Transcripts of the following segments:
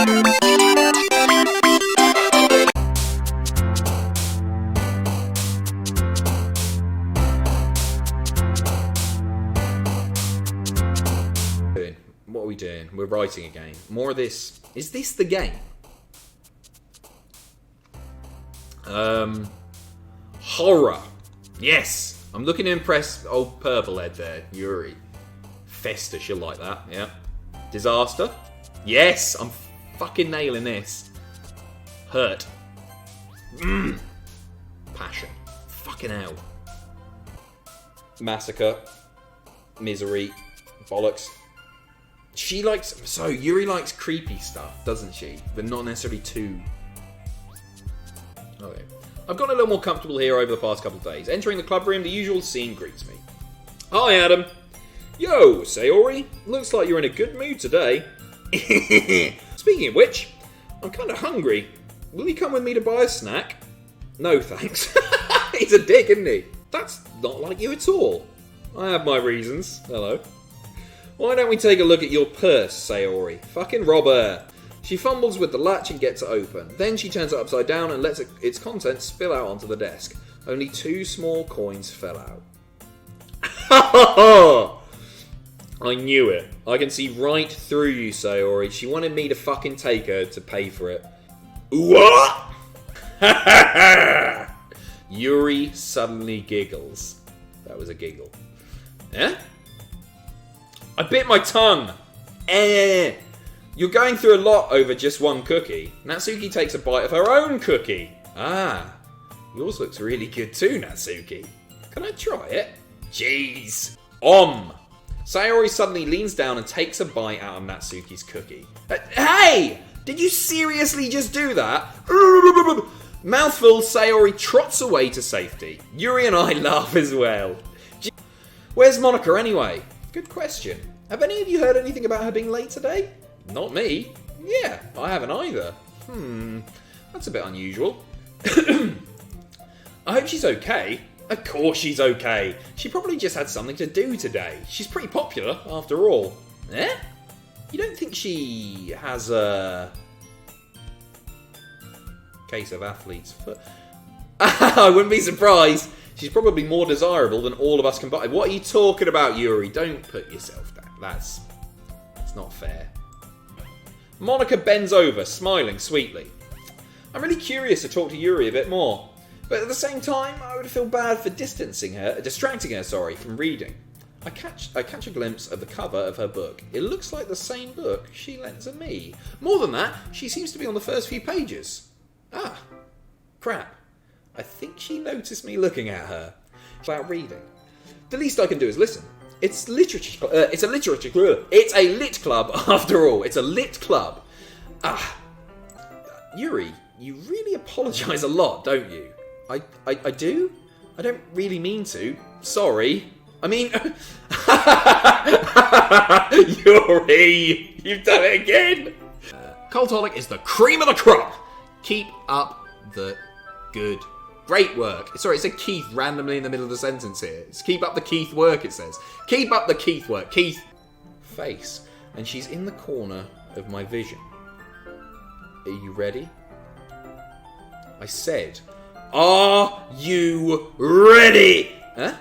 What are we doing? We're writing again. More of this. Is this the game? Horror. Yes. I'm looking to impress old Purplehead there, Yuri. Fester, she'll like that. Yeah. Disaster. Yes. I'm fucking nailing this. Hurt. Passion. Fucking hell. Massacre. Misery. Bollocks. She likes... So, Yuri likes creepy stuff, doesn't she? But not necessarily too... Okay. I've gotten a little more comfortable here over the past couple of days. Entering the club room, the usual scene greets me. Hi, Adam. Yo, Sayori. Looks like you're in a good mood today. Speaking of which, I'm kind of hungry. Will you come with me to buy a snack? No, thanks. He's a dick, isn't he? That's not like you at all. I have my reasons. Hello. Why don't we take a look at your purse, Sayori? Fucking rob her. She fumbles with the latch and gets it open. Then she turns it upside down and lets its contents spill out onto the desk. Only 2 small coins fell out. I knew it. I can see right through you, Sayori. She wanted me to fucking take her to pay for it. What? Yuri suddenly giggles. That was a giggle. Eh? I bit my tongue. You're going through a lot over just one cookie. Natsuki takes a bite of her own cookie. Ah, yours looks really good too, Natsuki. Can I try it? Jeez. Sayori suddenly leans down and takes a bite out of Natsuki's cookie. Hey! Did you seriously just do that? Mouthful, Sayori trots away to safety. Yuri and I laugh as well. Where's Monica anyway? Good question. Have any of you heard anything about her being late today? Not me. Yeah, I haven't either. That's a bit unusual. I hope she's okay. Of course she's okay. She probably just had something to do today. She's pretty popular, after all. Eh? You don't think she has a case of athlete's foot? I wouldn't be surprised. She's probably more desirable than all of us combined. What are you talking about, Yuri? Don't put yourself down. That's not fair. Monica bends over, smiling sweetly. I'm really curious to talk to Yuri a bit more. But at the same time, I would feel bad for distracting her, from reading. I catch a glimpse of the cover of her book. It looks like the same book she lent to me. More than that, she seems to be on the first few pages. Ah, crap. I think she noticed me looking at her about reading. The least I can do is listen. It's a lit club after all. It's a lit club. Yuri, you really apologise a lot, don't you? I do? I don't really mean to. Sorry. I mean... Yuri, you've done it again. Cultaholic is the cream of the crop. Keep up the good... Great work. Sorry, it said Keith randomly in the middle of the sentence here. It's keep up the Keith work, it says. Keep up the Keith work. Keith. Face. And she's in the corner of my vision. Are you ready? I said, are you ready? Huh?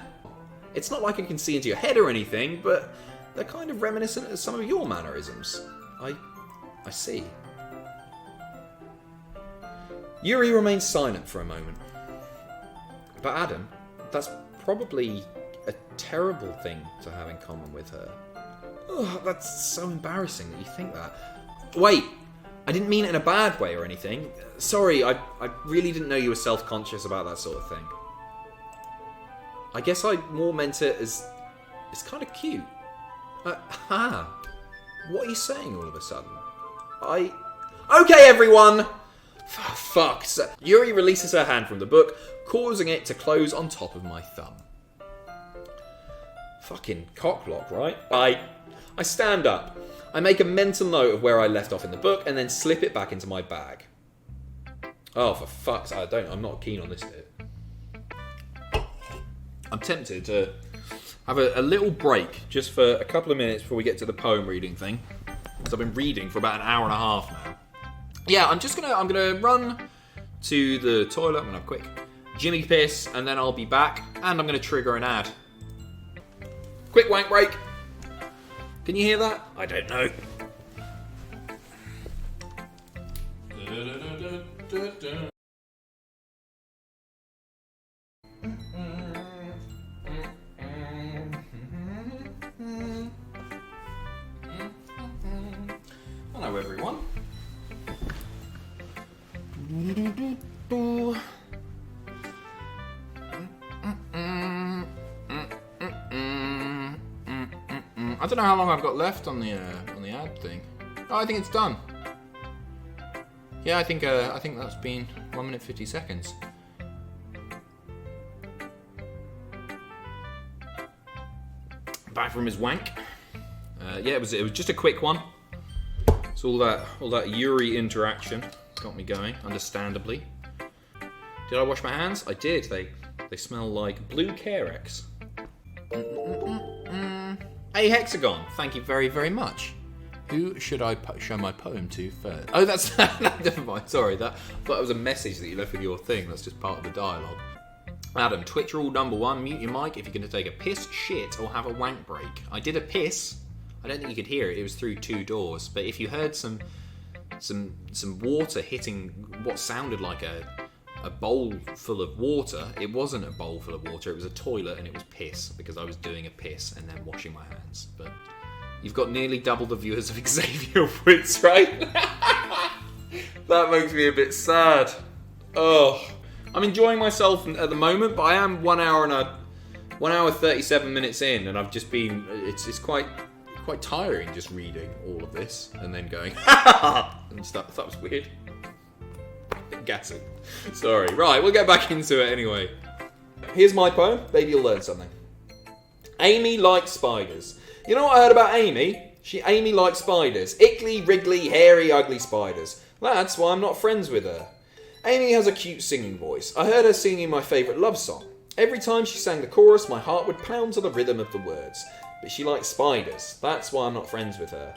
It's not like I can see into your head or anything, but they're kind of reminiscent of some of your mannerisms. I see. Yuri remains silent for a moment. But Adam, that's probably a terrible thing to have in common with her. Oh, that's so embarrassing that you think that. Wait, I didn't mean it in a bad way or anything. Sorry, I really didn't know you were self-conscious about that sort of thing. I guess I more meant it as... It's kind of cute. What are you saying all of a sudden? Okay, everyone! Fuck. Yuri releases her hand from the book, causing it to close on top of my thumb. Fucking cockblock, right? I stand up. I make a mental note of where I left off in the book and then slip it back into my bag. Oh, for fuck's sake, I'm not keen on this bit. I'm tempted to have a little break just for a couple of minutes before we get to the poem reading thing. Because I've been reading for about an hour and a half now. Yeah, I'm gonna run to the toilet. I'm gonna have a quick Jimmy piss, and then I'll be back, and I'm gonna trigger an ad. Quick wank break. Can you hear that? I don't know. Hello, everyone. I don't know how long I've got left on the ad thing. Oh, I think it's done. Yeah, I think that's been 1 minute 50 seconds. Back from his wank. Yeah, it was just a quick one. So all that Yuri interaction got me going, understandably. Did I wash my hands? I did. They smell like blue Carex. Hey Hexagon, thank you very, very much. Who should I show my poem to first? Oh, that's never mind. Sorry, I thought that was a message that you left with your thing. That's just part of the dialogue. Adam, Twitch rule number 1: mute your mic if you're going to take a piss, shit, or have a wank break. I did a piss. I don't think you could hear it. It was through 2 doors. But if you heard some water hitting what sounded like a bowl full of water, it wasn't a bowl full of water. It was a toilet, and it was piss because I was doing a piss and then washing my hands. But you've got nearly double the viewers of Xavier Woods, right? That makes me a bit sad. Oh, I'm enjoying myself at the moment, but I am 1 hour 37 minutes in, and I've just been. It's quite tiring just reading all of this and then going and stuff. That was weird. Gassing. Sorry. Right, we'll get back into it anyway. Here's my poem. Maybe you'll learn something. Amy likes spiders. You know what I heard about Amy? Amy likes spiders. Ickly, wriggly, hairy, ugly spiders. That's why I'm not friends with her. Amy has a cute singing voice. I heard her singing my favourite love song. Every time she sang the chorus, my heart would pound to the rhythm of the words. But she likes spiders. That's why I'm not friends with her.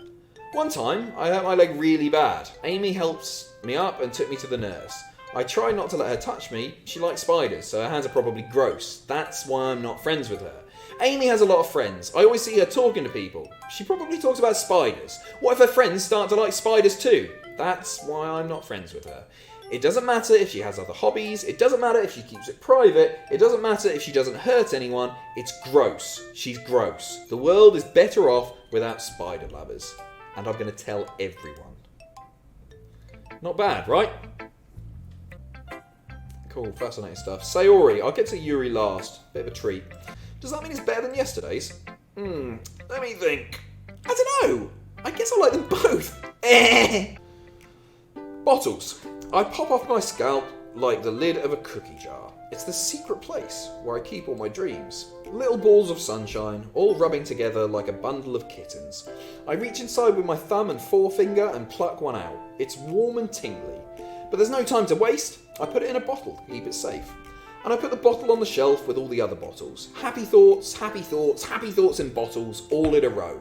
One time, I hurt my leg really bad. Amy helped me up and took me to the nurse. I tried not to let her touch me. She likes spiders, so her hands are probably gross. That's why I'm not friends with her. Amy has a lot of friends. I always see her talking to people. She probably talks about spiders. What if her friends start to like spiders too? That's why I'm not friends with her. It doesn't matter if she has other hobbies. It doesn't matter if she keeps it private. It doesn't matter if she doesn't hurt anyone. It's gross. She's gross. The world is better off without spider lovers. And I'm going to tell everyone. Not bad, right? Cool, fascinating stuff. Sayori, I'll get to Yuri last. Bit of a treat. Does that mean it's better than yesterday's? Let me think. I don't know. I guess I like them both. Bottles. I pop off my scalp like the lid of a cookie jar. It's the secret place where I keep all my dreams. Little balls of sunshine, all rubbing together like a bundle of kittens. I reach inside with my thumb and forefinger and pluck one out. It's warm and tingly. But there's no time to waste. I put it in a bottle to keep it safe. And I put the bottle on the shelf with all the other bottles. Happy thoughts, happy thoughts, happy thoughts in bottles, all in a row.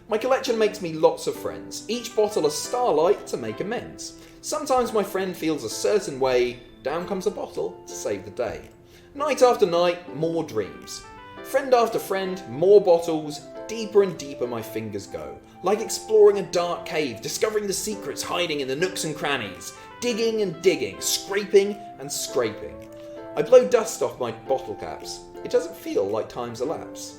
My collection makes me lots of friends. Each bottle a starlight to make amends. Sometimes my friend feels a certain way. Down comes a bottle to save the day. Night after night, more dreams. Friend after friend, more bottles. Deeper and deeper my fingers go. Like exploring a dark cave, discovering the secrets hiding in the nooks and crannies. Digging and digging, scraping and scraping. I blow dust off my bottle caps. It doesn't feel like time's elapse.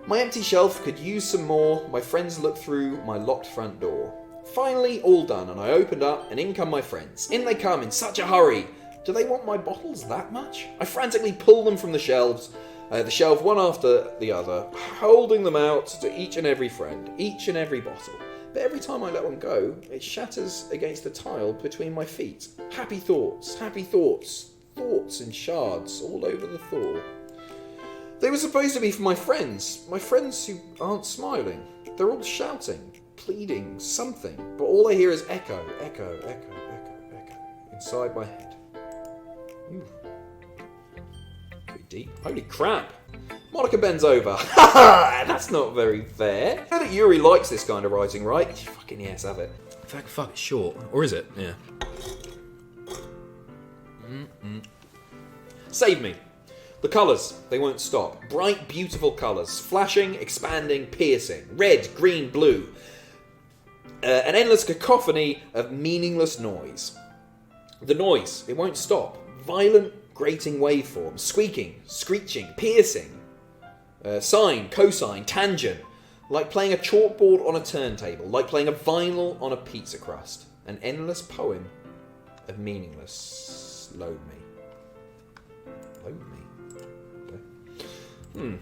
My empty shelf could use some more. My friends look through my locked front door. Finally, all done, and I opened up, and in come my friends. In they come in such a hurry. Do they want my bottles that much? I frantically pull them from the shelf one after the other, holding them out to each and every friend, each and every bottle. But every time I let one go, it shatters against the tile between my feet. Happy thoughts, thoughts in shards all over the floor. They were supposed to be for my friends who aren't smiling. They're all shouting, pleading, something, but all I hear is echo, echo, echo, echo, echo, inside my head. Ooh. Pretty deep. Holy crap. Monica bends over. Ha! That's not very fair. I know that Yuri likes this kind of writing, right? Fucking yes, have it. Fuck, it's short. Or is it? Yeah. Save me. The colours, they won't stop. Bright, beautiful colours. Flashing, expanding, piercing. Red, green, blue. An endless cacophony of meaningless noise. The noise, it won't stop. Violent, grating waveforms. Squeaking, screeching, piercing. Sine, cosine, tangent. Like playing a chalkboard on a turntable. Like playing a vinyl on a pizza crust. An endless poem of meaningless. Load me. Load me. Okay.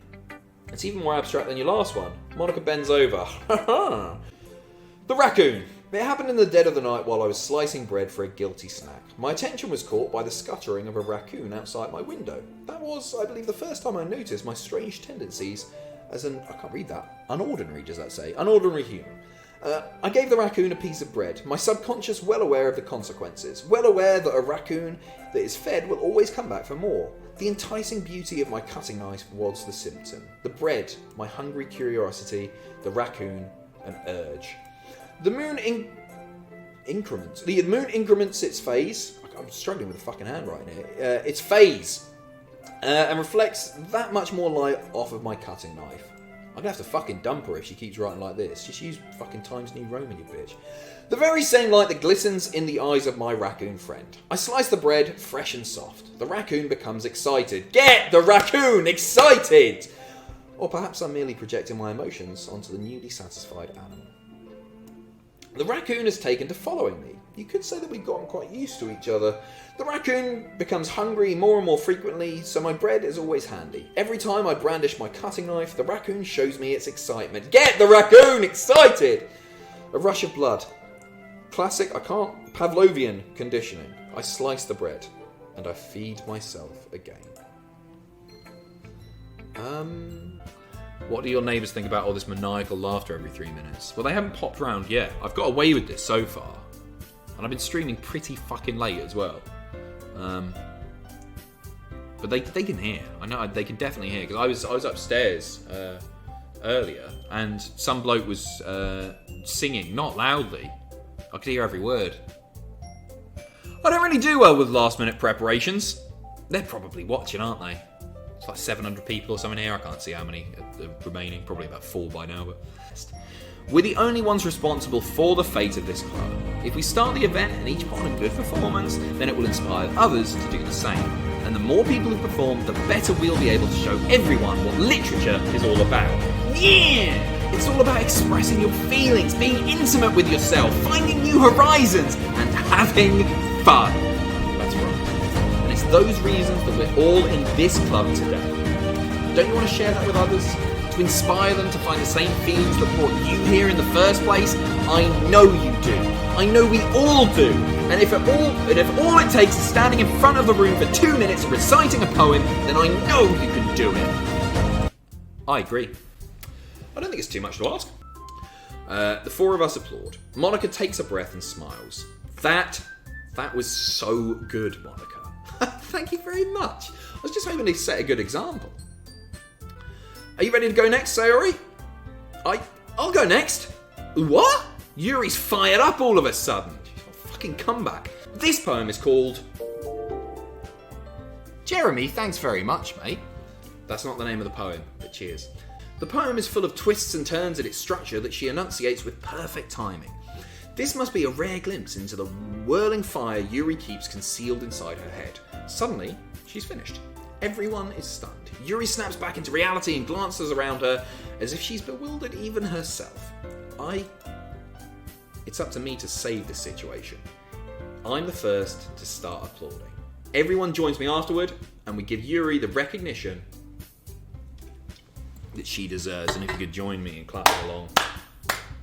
It's even more abstract than your last one. Monica bends over. The raccoon. It happened in the dead of the night while I was slicing bread for a guilty snack. My attention was caught by the scuttering of a raccoon outside my window. That was, I believe, the first time I noticed my strange tendencies as an, I can't read that, unordinary, does that say? Unordinary human. I gave the raccoon a piece of bread, my subconscious well aware of the consequences, well aware that a raccoon that is fed will always come back for more. The enticing beauty of my cutting knife was the symptom. The bread, my hungry curiosity, the raccoon, an urge. The moon increments. The moon increments its phase. I'm struggling with the fucking handwriting here. Its phase. And reflects that much more light off of my cutting knife. I'm gonna have to fucking dump her if she keeps writing like this. Just use fucking Times New Roman, you bitch. The very same light that glistens in the eyes of my raccoon friend. I slice the bread, fresh and soft. The raccoon becomes excited. Get the raccoon excited! Or perhaps I'm merely projecting my emotions onto the newly satisfied animal. The raccoon has taken to following me. You could say that we've gotten quite used to each other. The raccoon becomes hungry more and more frequently, so my bread is always handy. Every time I brandish my cutting knife, the raccoon shows me its excitement. Get the raccoon excited! A rush of blood. Classic, Pavlovian conditioning. I slice the bread, and I feed myself again. What do your neighbours think about all this maniacal laughter every 3 minutes? Well, they haven't popped round yet. I've got away with this so far. And I've been streaming pretty fucking late as well. But they can hear. I know they can definitely hear. Because I was upstairs earlier. And some bloke was singing, not loudly. I could hear every word. I don't really do well with last minute preparations. They're probably watching, aren't they? It's like 700 people or something here. I can't see how many are remaining. Probably about 4 by now. But we're the only ones responsible for the fate of this club. If we start the event and each put on a good performance, then it will inspire others to do the same. And the more people who perform, the better we'll be able to show everyone what literature is all about. Yeah! It's all about expressing your feelings, being intimate with yourself, finding new horizons, and having fun. That's right. And it's those reasons that we're all in this club today. Don't you want to share that with others? To inspire them to find the same feelings that brought you here in the first place? I know you do. I know we all do. And if all it takes is standing in front of the room for 2 minutes reciting a poem, then I know you can do it. I agree. I don't think it's too much to ask. The 4 of us applaud. Monica takes a breath and smiles. That was so good, Monica. Thank you very much. I was just hoping to set a good example. Are you ready to go next, Sayori? I'll go next. What? Yuri's fired up all of a sudden. She's got a fucking comeback. This poem is called... Jeremy, thanks very much, mate. That's not the name of the poem, but cheers. The poem is full of twists and turns in its structure that she enunciates with perfect timing. This must be a rare glimpse into the whirling fire Yuri keeps concealed inside her head. Suddenly, she's finished. Everyone is stunned. Yuri snaps back into reality and glances around her as if she's bewildered even herself. It's up to me to save this situation. I'm the first to start applauding. Everyone joins me afterward, and we give Yuri the recognition that she deserves. And if you could join me in clapping along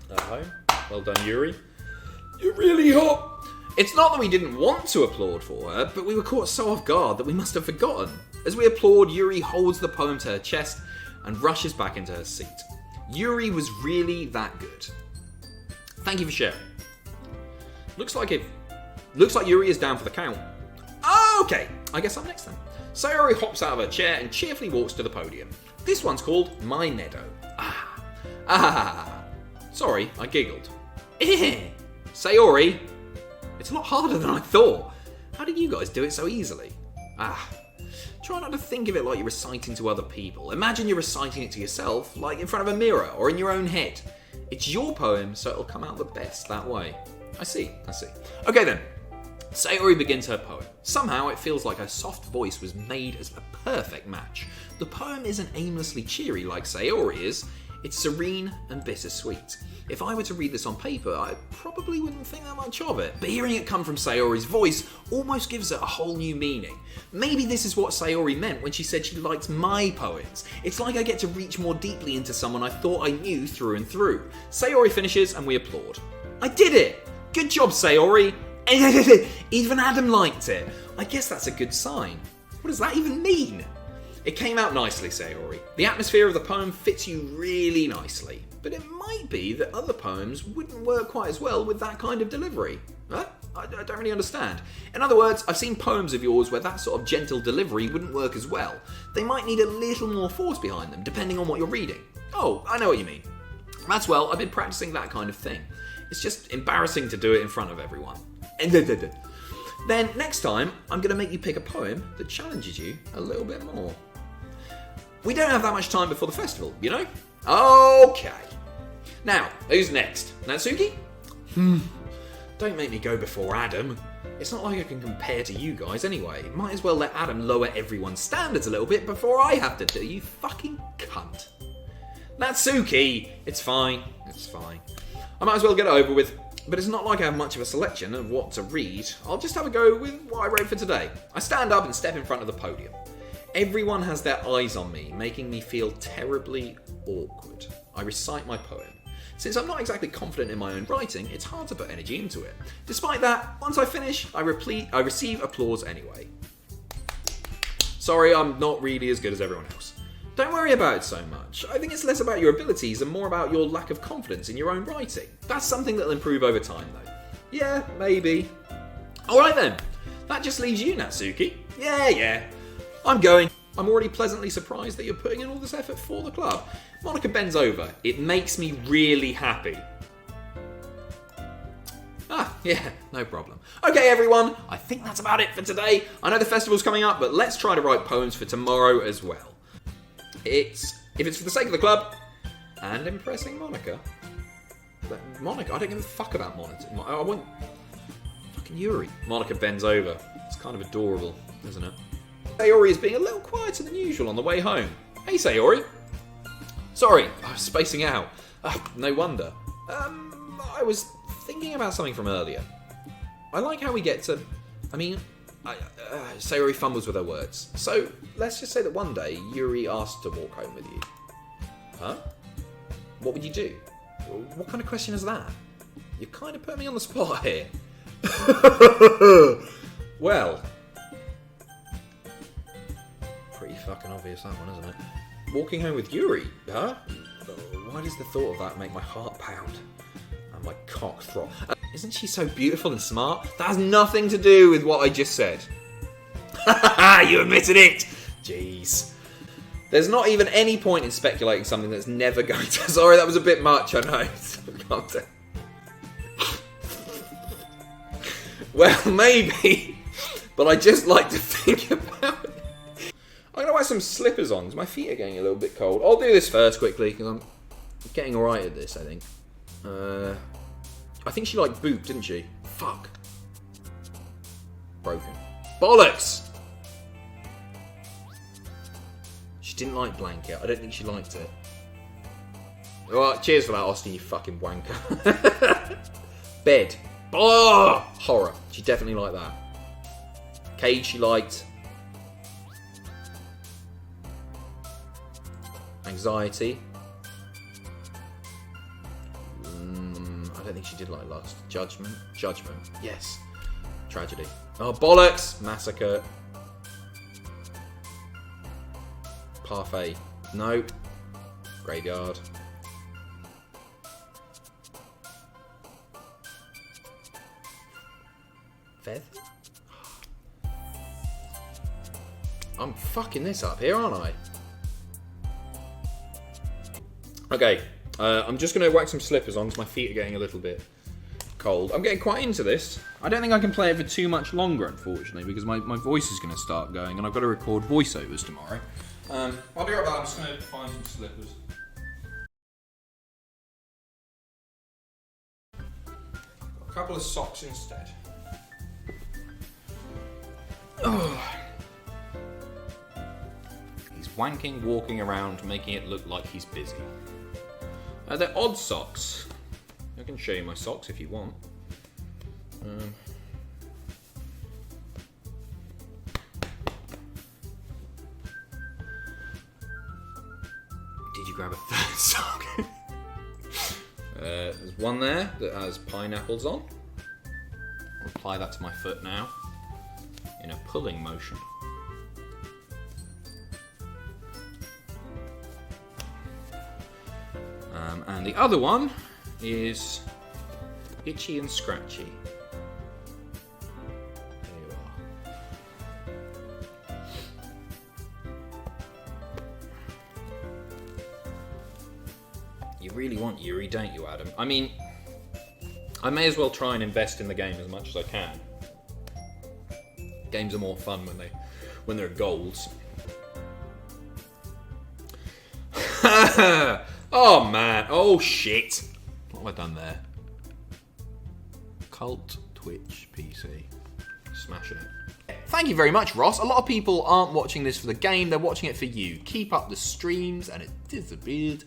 at home. Well done, Yuri. You're really hot. It's not that we didn't want to applaud for her, but we were caught so off guard that we must have forgotten. As we applaud, Yuri holds the poem to her chest and rushes back into her seat. Yuri was really that good. Thank you for sharing. Looks like Yuri is down for the count. Okay, I guess I'm next then. Sayori hops out of her chair and cheerfully walks to the podium. This one's called My Nedo. Sorry, I giggled. Sayori, it's a lot harder than I thought. How did you guys do it so easily? Try not to think of it like you're reciting to other people. Imagine you're reciting it to yourself, like in front of a mirror or in your own head. It's your poem, so it'll come out the best that way. I see. Okay then. Sayori begins her poem. Somehow it feels like her soft voice was made as a perfect match. The poem isn't aimlessly cheery like Sayori is. It's serene and bittersweet. If I were to read this on paper, I probably wouldn't think that much of it. But hearing it come from Sayori's voice almost gives it a whole new meaning. Maybe this is what Sayori meant when she said she liked my poems. It's like I get to reach more deeply into someone I thought I knew through and through. Sayori finishes and we applaud. I did it! Good job, Sayori! Even Adam liked it. I guess that's a good sign. What does that even mean? It came out nicely, Sayori. The atmosphere of the poem fits you really nicely. But it might be that other poems wouldn't work quite as well with that kind of delivery. Huh? I don't really understand. In other words, I've seen poems of yours where that sort of gentle delivery wouldn't work as well. They might need a little more force behind them, depending on what you're reading. Oh, I know what you mean. That's well, I've been practicing that kind of thing. It's just embarrassing to do it in front of everyone. Then, next time, I'm going to make you pick a poem that challenges you a little bit more. We don't have that much time before the festival, you know? Okay. Now, who's next? Natsuki? Don't make me go before Adam. It's not like I can compare to you guys anyway. Might as well let Adam lower everyone's standards a little bit before I have to do, you fucking cunt. Natsuki! It's fine. I might as well get it over with. But it's not like I have much of a selection of what to read. I'll just have a go with what I wrote for today. I stand up and step in front of the podium. Everyone has their eyes on me, making me feel terribly awkward. I recite my poem. Since I'm not exactly confident in my own writing, it's hard to put energy into it. Despite that, once I finish, I receive applause anyway. Sorry, I'm not really as good as everyone else. Don't worry about it so much. I think it's less about your abilities and more about your lack of confidence in your own writing. That's something that'll improve over time, though. Yeah, maybe. Alright then. That just leaves you, Natsuki. Yeah. I'm going. I'm already pleasantly surprised that you're putting in all this effort for the club. Monica bends over. It makes me really happy. Yeah, no problem. Okay, everyone. I think that's about it for today. I know the festival's coming up, but let's try to write poems for tomorrow as well. If it's for the sake of the club and impressing Monica. Monica, I don't give a fuck about Monica. I want fucking Yuri. Monica bends over. It's kind of adorable, isn't it? Sayori is being a little quieter than usual on the way home. Hey, Sayori. Sorry, I was spacing out. No wonder. I was thinking about something from earlier. I like how we get to... Sayori fumbles with her words. So, let's just say that one day, Yuri asked to walk home with you. Huh? What would you do? What kind of question is that? You kind of put me on the spot here. Well... pretty fucking obvious that one, isn't it? Walking home with Yuri, huh? Why does the thought of that make my heart pound? And my cock throb? Isn't she so beautiful and smart? That has nothing to do with what I just said. You admitted it! Jeez. There's not even any point in speculating something that's never going to... Sorry, that was a bit much, I know. Calm down. Well, maybe. But I just like to think about it. I'm going to wear some slippers on because my feet are getting a little bit cold. I'll do this first quickly because I'm getting alright at this, I think. I think she liked boot, didn't she? Fuck. Broken. Bollocks! She didn't like blanket. I don't think she liked it. Alright, cheers for that, Austin, you fucking wanker. Bed. Oh! Horror. She definitely liked that. Cage she liked. Anxiety. I don't think she did like lust. Judgment. Yes. Tragedy. Oh, bollocks! Massacre. Parfait. No. Graveyard. Feather? I'm fucking this up here, aren't I? Okay. I'm just going to whack some slippers on because my feet are getting a little bit cold. I'm getting quite into this. I don't think I can play it for too much longer, unfortunately, because my voice is going to start going, and I've got to record voiceovers tomorrow. I'll be right back. I'm just going to find some slippers. Got a couple of socks instead. Oh. He's wanking, walking around, making it look like he's busy. They're odd socks. I can show you my socks if you want. Did you grab a third sock? There's one there that has pineapples on. I'll apply that to my foot now in a pulling motion. And the other one is itchy and scratchy. There you are. You really want Yuri, don't you, Adam? I mean, I may as well try and invest in the game as much as I can. Games are more fun when they're golds. Oh man, oh shit. What have I done there? Cult Twitch PC. Smashing it. Thank you very much, Ross. A lot of people aren't watching this for the game, they're watching it for you. Keep up the streams, and it disappeared.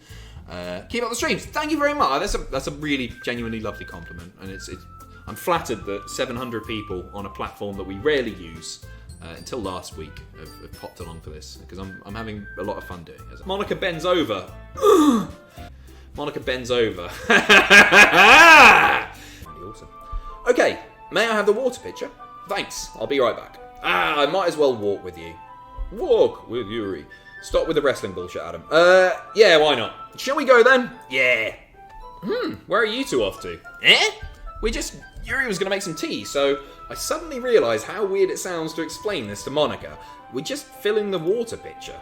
Keep up the streams. Thank you very much. That's a really genuinely lovely compliment, and I'm flattered that 700 people on a platform that we rarely use until last week have popped along for this, because I'm having a lot of fun doing it. Monica bends over. Monica bends over. Awesome. Okay, may I have the water pitcher? Thanks, I'll be right back. I might as well walk with you. Walk with Yuri. Stop with the wrestling bullshit, Adam. Yeah, why not? Shall we go then? Yeah. Where are you two off to? Yuri was going to make some tea, so I suddenly realised how weird it sounds to explain this to Monica. We're just filling the water pitcher.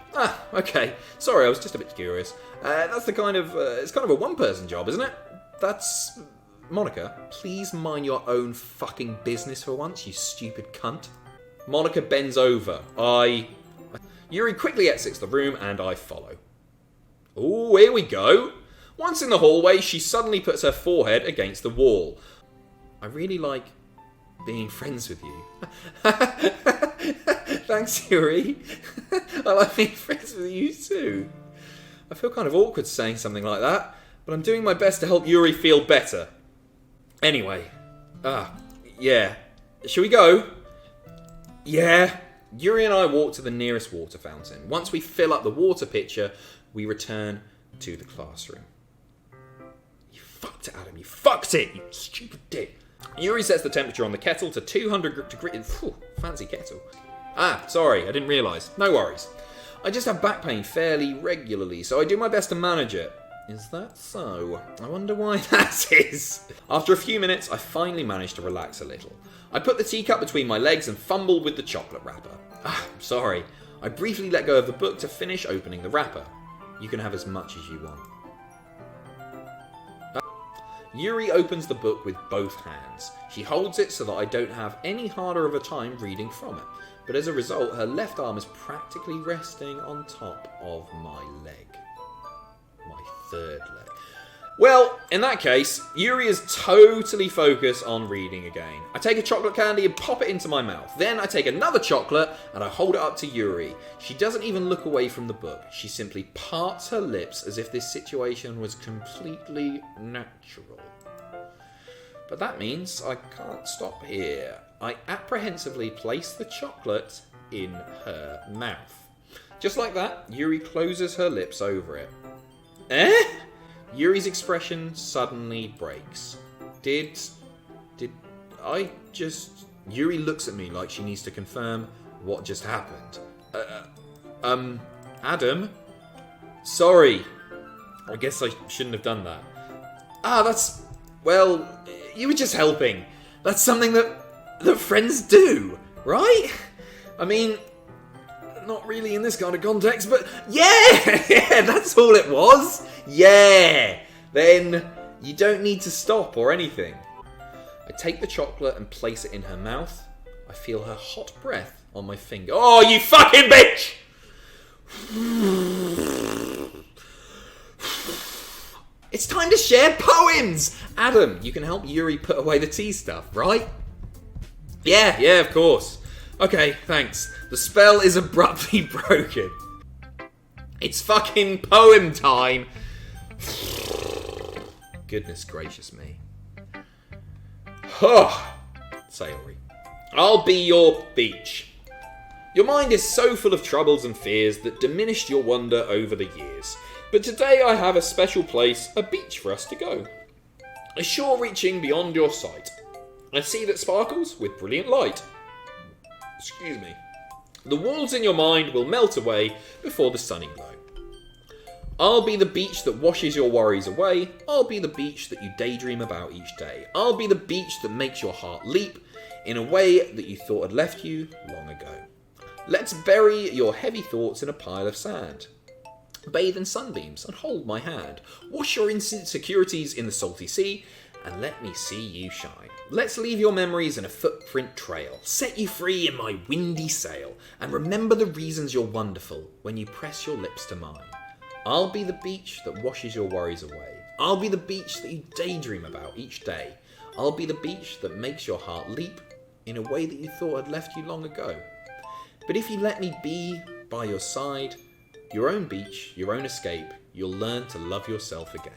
Okay. Sorry, I was just a bit curious. That's the kind of, it's kind of a one-person job, isn't it? That's... Monica, please mind your own fucking business for once, you stupid cunt. Monica bends over. Yuri quickly exits the room, and I follow. Ooh, here we go. Once in the hallway, she suddenly puts her forehead against the wall. I really like being friends with you. Thanks, Yuri. I like being friends with you too. I feel kind of awkward saying something like that, but I'm doing my best to help Yuri feel better. Anyway, yeah. Shall we go? Yeah. Yuri and I walk to the nearest water fountain. Once we fill up the water pitcher, we return to the classroom. You fucked it, Adam. You fucked it, you stupid dick. Yuri sets the temperature on the kettle to 200 degrees. Fancy kettle. Sorry, I didn't realise. No worries. I just have back pain fairly regularly, so I do my best to manage it. Is that so? I wonder why that is. After a few minutes, I finally managed to relax a little. I put the teacup between my legs and fumbled with the chocolate wrapper. Sorry. I briefly let go of the book to finish opening the wrapper. You can have as much as you want. Yuri opens the book with both hands. She holds it so that I don't have any harder of a time reading from it. But as a result, her left arm is practically resting on top of my leg. My third leg. Well, in that case, Yuri is totally focused on reading again. I take a chocolate candy and pop it into my mouth. Then I take another chocolate and I hold it up to Yuri. She doesn't even look away from the book. She simply parts her lips as if this situation was completely natural. But that means I can't stop here. I apprehensively place the chocolate in her mouth. Just like that, Yuri closes her lips over it. Yuri's expression suddenly breaks. Did I just... Yuri looks at me like she needs to confirm what just happened. Adam? Sorry. I guess I shouldn't have done that. That's... Well, you were just helping. That's something that friends do, right? I mean... Not really in this kind of context, but yeah, that's all it was. Yeah, then you don't need to stop or anything. I take the chocolate and place it in her mouth. I feel her hot breath on my finger. Oh, you fucking bitch! It's time to share poems! Adam, you can help Yuri put away the tea stuff, right? Yeah, of course. Okay, thanks. The spell is abruptly broken. It's fucking poem time! Goodness gracious me. Sayori. I'll be your beach. Your mind is so full of troubles and fears that diminished your wonder over the years. But today I have a special place, a beach for us to go. A shore reaching beyond your sight. A sea that sparkles with brilliant light. Excuse me. The walls in your mind will melt away before the sunny glow. I'll be the beach that washes your worries away. I'll be the beach that you daydream about each day. I'll be the beach that makes your heart leap in a way that you thought had left you long ago. Let's bury your heavy thoughts in a pile of sand. Bathe in sunbeams and hold my hand. Wash your insecurities in the salty sea and let me see you shine. Let's leave your memories in a footprint trail. Set you free in my windy sail. And remember the reasons you're wonderful when you press your lips to mine. I'll be the beach that washes your worries away. I'll be the beach that you daydream about each day. I'll be the beach that makes your heart leap in a way that you thought had left you long ago. But if you let me be by your side, your own beach, your own escape, you'll learn to love yourself again.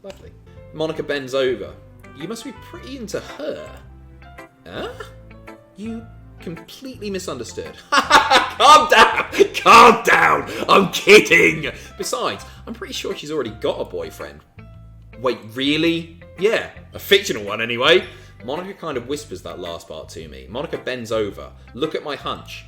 Lovely. Monica bends over. You must be pretty into her. Huh? You completely misunderstood. Calm down! I'm kidding! Besides, I'm pretty sure she's already got a boyfriend. Wait, really? Yeah, a fictional one anyway. Monica kind of whispers that last part to me. Monica bends over. Look at my hunch.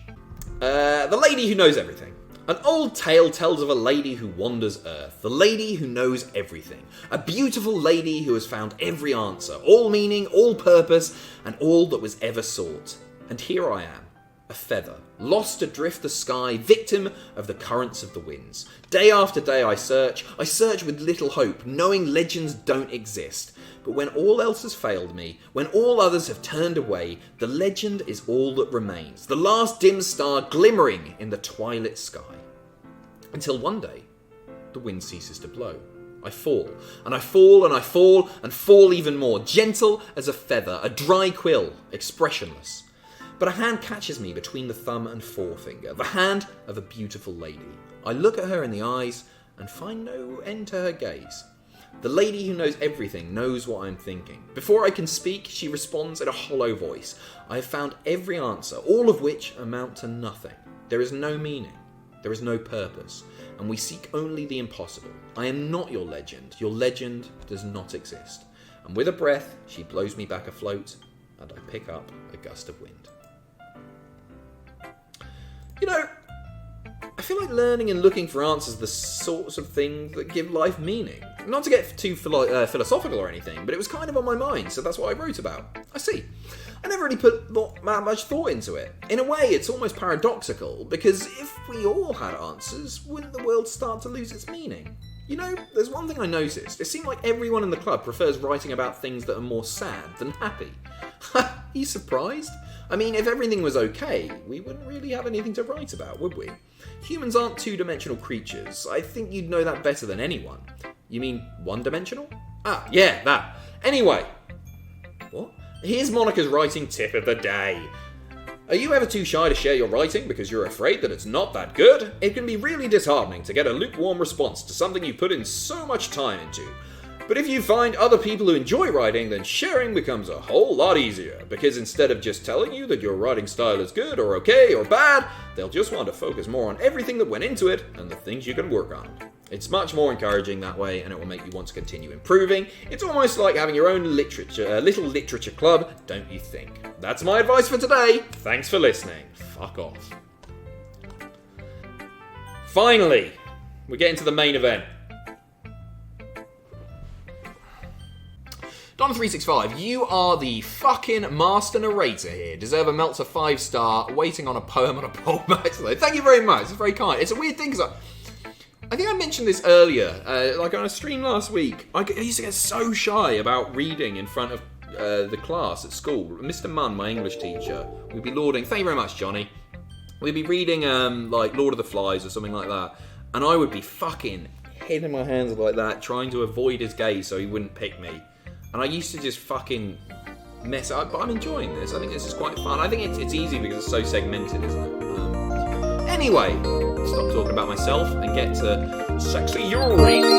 The lady who knows everything. An old tale tells of a lady who wanders Earth. The lady who knows everything. A beautiful lady who has found every answer. All meaning, all purpose, and all that was ever sought. And here I am. A feather, lost adrift the sky, victim of the currents of the winds. Day after day I search with little hope, knowing legends don't exist. But when all else has failed me, when all others have turned away, the legend is all that remains, the last dim star glimmering in the twilit sky. Until one day, the wind ceases to blow. I fall, and I fall, and I fall, and fall even more, gentle as a feather, a dry quill, expressionless. But a hand catches me between the thumb and forefinger, the hand of a beautiful lady. I look at her in the eyes and find no end to her gaze. The lady who knows everything knows what I'm thinking. Before I can speak, she responds in a hollow voice. I have found every answer, all of which amount to nothing. There is no meaning. There is no purpose. And we seek only the impossible. I am not your legend. Your legend does not exist. And with a breath, she blows me back afloat, and I pick up a gust of wind. You know, I feel like learning and looking for answers are the sorts of things that give life meaning. Not to get too philosophical or anything, but it was kind of on my mind, so that's what I wrote about. I see. I never really put that much thought into it. In a way, it's almost paradoxical, because if we all had answers, wouldn't the world start to lose its meaning? You know, there's one thing I noticed. It seemed like everyone in the club prefers writing about things that are more sad than happy. Are you surprised? I mean, if everything was okay, we wouldn't really have anything to write about, would we? Humans aren't two-dimensional creatures. I think you'd know that better than anyone. You mean one-dimensional? Ah, yeah, that. Anyway. What? Here's Monica's writing tip of the day. Are you ever too shy to share your writing because you're afraid that it's not that good? It can be really disheartening to get a lukewarm response to something you put in so much time into. But if you find other people who enjoy writing, then sharing becomes a whole lot easier, because instead of just telling you that your writing style is good or okay or bad, they'll just want to focus more on everything that went into it and the things you can work on. It's much more encouraging that way, and it will make you want to continue improving. It's almost like having your own little literature club, don't you think? That's my advice for today. Thanks for listening. Fuck off. Finally, we're getting to the main event. Don365, you are the fucking master narrator here. Deserve a Meltzer 5-star, waiting on a poem on a pole match. Thank you very much. It's very kind. It's a weird thing, because I think I mentioned this earlier, like on a stream last week. I used to get so shy about reading in front of the class at school, Mr. Munn, my English teacher, we'd be lauding. Thank you very much, Johnny. We'd be reading like Lord of the Flies or something like that, and I would be fucking head in my hands like that, trying to avoid his gaze so he wouldn't pick me. And I used to just fucking mess up, but I'm enjoying this. I think this is quite fun. I think it's easy because it's so segmented, isn't it? Anyway, stop talking about myself and get to Sexy Yuri.